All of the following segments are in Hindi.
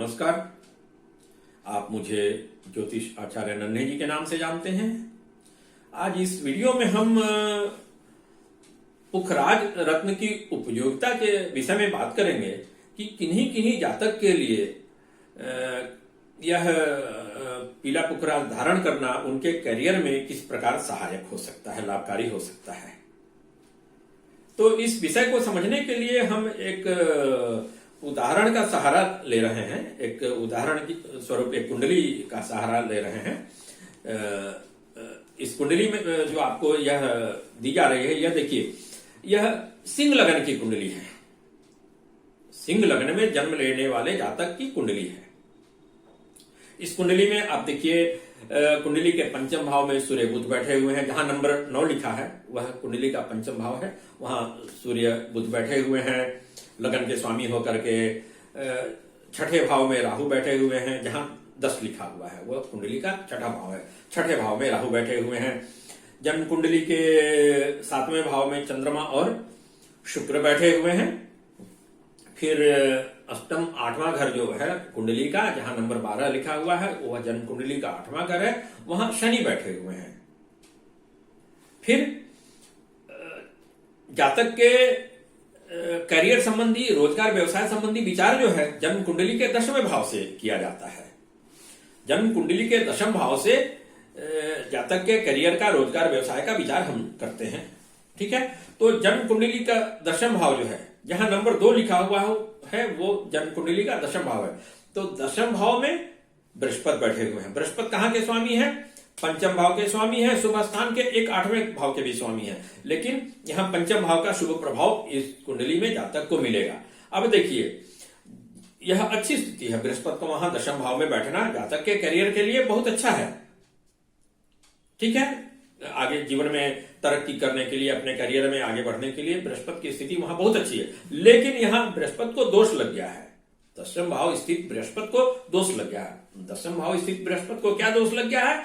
नमस्कार। आप मुझे ज्योतिष आचार्य नन्हे जी के नाम से जानते हैं। आज इस वीडियो में हम पुखराज रत्न की उपयोगिता के विषय में बात करेंगे कि किन्हीं किन्हीं जातक के लिए यह पीला पुखराज धारण करना उनके करियर में किस प्रकार सहायक हो सकता है, लाभकारी हो सकता है। तो इस विषय को समझने के लिए हम एक उदाहरण का सहारा ले रहे हैं। एक उदाहरण की स्वरूप एक कुंडली का सहारा ले रहे हैं। इस कुंडली में जो आपको यह दी जा रही है, यह देखिए, यह सिंह लगन की कुंडली है। सिंह लगन में जन्म लेने वाले जातक की कुंडली है। इस कुंडली में आप देखिए, कुंडली के पंचम भाव में सूर्य बुध बैठे हुए हैं। जहां नंबर 9 लिखा है वह कुंडली का पंचम भाव है। वहां सूर्य बुध बैठे हुए हैं लगन के स्वामी होकर के। छठे भाव में राहु बैठे हुए हैं। जहां 10 लिखा हुआ है वह कुंडली का छठा भाव है। छठे भाव में राहु बैठे हुए हैं। जन्म कुंडली के 7वें भाव में चंद्रमा और शुक्र बैठे हुए हैं। फिर अष्टम 8वां घर जो है कुंडली का, जहां नंबर 12 लिखा हुआ है, वह जन्म कुंडली का 8वां घर है। वहां शनि बैठे हुए हैं। फिर जातक के करियर संबंधी, रोजगार व्यवसाय संबंधी विचार जो है जन्म कुंडली के 10वें भाव से किया जाता है। जन्म कुंडली के 10वें भाव से जातक के करियर का, रोजगार व्यवसाय का विचार हम करते हैं। ठीक है। तो जन्म कुंडली का 10वां भाव जो है, जहां नंबर 2 लिखा हुआ है, वो जन्म कुंडली का 10वां भाव है। तो 10वें भाव में बृहस्पति बैठे हुए हैं। बृहस्पति कहां के स्वामी है? पंचम भाव के स्वामी है। शुभ स्थान के एक 8वें भाव के भी स्वामी है। लेकिन यहां पंचम भाव का शुभ प्रभाव इस कुंडली में जातक को मिलेगा। अब देखिए, यह अच्छी स्थिति है। बृहस्पति को वहां 10वें भाव में बैठना जातक के करियर के लिए बहुत अच्छा है। ठीक है। आगे जीवन में तरक्की करने के लिए, अपने करियर में आगे बढ़ने के लिए बृहस्पति की स्थिति वहां बहुत अच्छी है। लेकिन यहां बृहस्पति को दोष लग गया है। 10वें भाव स्थित बृहस्पति को दोष लग गया है। 10वें भाव स्थित बृहस्पति को क्या दोष लग गया है?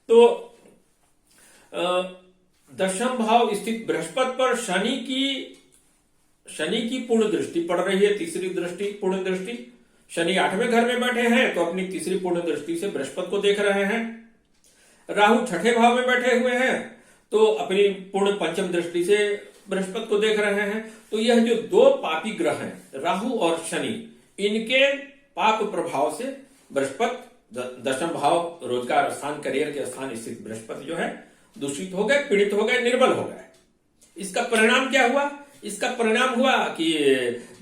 तो 10वें भाव स्थित बृहस्पति पर शनि की पूर्ण दृष्टि पड़ रही है। तीसरी दृष्टि, पूर्ण दृष्टि। शनि 8वें घर में बैठे हैं तो अपनी तीसरी पूर्ण दृष्टि से बृहस्पति को देख रहे हैं। राहु 6ठे भाव में बैठे हुए हैं तो अपनी पूर्ण पंचम दृष्टि से बृहस्पति को देख रहे हैं। तो यह जो 2 पापी ग्रह हैं, राहु और शनि, इनके पाप प्रभाव से बृहस्पति 10वें भाव, रोजगार स्थान, करियर के स्थान स्थित बृहस्पति जो है दूषित हो गए, पीड़ित हो गए, निर्बल हो गए। इसका परिणाम क्या हुआ? इसका परिणाम हुआ कि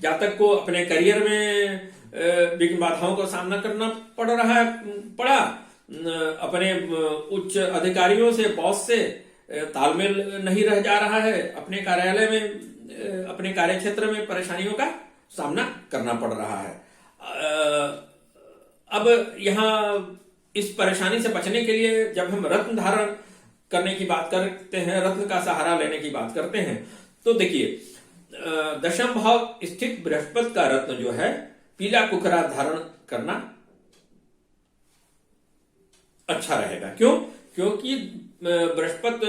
जातक को अपने करियर में विघ्न बाधाओं का सामना करना पड़ा। अपने उच्च अधिकारियों से, बॉस से तालमेल नहीं रह जा रहा है। अपने कार्यालय में, अपने कार्य क्षेत्र में परेशानियों का सामना करना पड़ रहा है। अब यहां इस परेशानी से बचने के लिए जब हम रत्न धारण करने की बात करते हैं, रत्न का सहारा लेने की बात करते हैं, तो देखिए, 10वें भाव स्थित बृहस्पति का रत्न जो है पीला पुखराज धारण करना अच्छा रहेगा। क्यों? क्योंकि बृहस्पति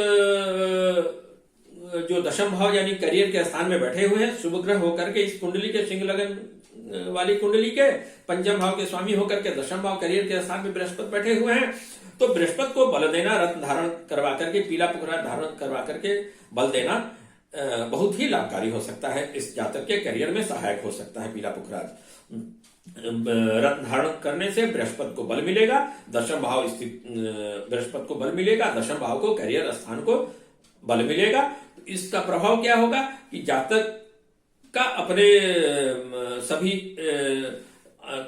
जो 10वें भाव यानी करियर के स्थान में बैठे हुए हैं, शुभ ग्रह होकर के इस कुंडली के, सिंह लगन वाली कुंडली के पंचम भाव के स्वामी होकर के 10वें भाव करियर के स्थान में बृहस्पति बैठे हुए हैं। तो बृहस्पति को बल देना, रत्न धारण करवा करके, पीला पुखराज धारण करवा करके बल देना बहुत ही लाभकारी हो सकता है। इस जातक के करियर में सहायक हो सकता है। पीला पुखराज रत्न धारण करने से बृहस्पति को बल मिलेगा। 10वें भाव स्थित बृहस्पति को बल मिलेगा। 10वें भाव को, करियर स्थान को बल मिलेगा। इसका प्रभाव क्या होगा कि जातक का अपने सभी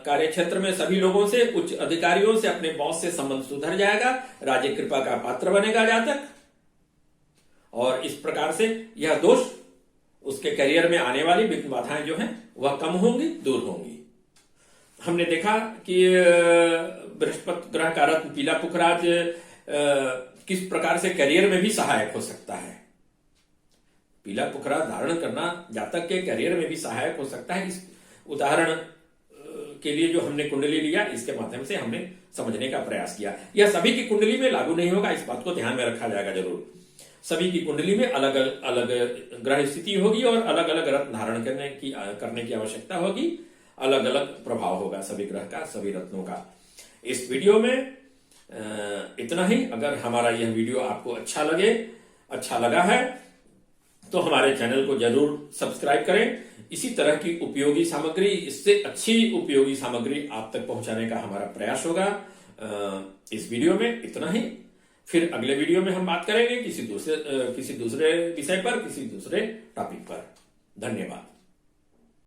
कार्य क्षेत्र में सभी लोगों से, उच्च अधिकारियों से, अपने बॉस से संबंध सुधर जाएगा। राज कृपा का पात्र बनेगा जातक। और इस प्रकार से यह दोष, उसके करियर में आने वाली विघ्न बाधाएं जो हैं वह कम होंगी, दूर होंगी। हमने देखा कि बृहस्पति ग्रह का रत्न पीला पुखराज किस प्रकार से करियर में भी सहायक हो सकता है। पीला पुखराज धारण करना जातक के करियर में भी सहायक हो सकता है। इस उदाहरण के लिए जो हमने कुंडली लिया, इसके माध्यम से हमने समझने का प्रयास किया। यह सभी की कुंडली में लागू नहीं होगा, इस बात को ध्यान में रखा जाएगा जरूर। सभी की कुंडली में अलग अलग ग्रह स्थिति होगी और अलग अलग रत्न धारण करने की आवश्यकता होगी। अलग अलग प्रभाव होगा सभी ग्रह का, सभी रत्नों का। इस वीडियो में इतना ही। अगर हमारा यह वीडियो आपको अच्छा लगा है तो हमारे चैनल को जरूर सब्सक्राइब करें। इसी तरह की उपयोगी सामग्री, इससे अच्छी उपयोगी सामग्री आप तक पहुंचाने का हमारा प्रयास होगा। इस वीडियो में इतना ही। फिर अगले वीडियो में हम बात करेंगे किसी दूसरे विषय पर, किसी दूसरे टॉपिक पर। धन्यवाद।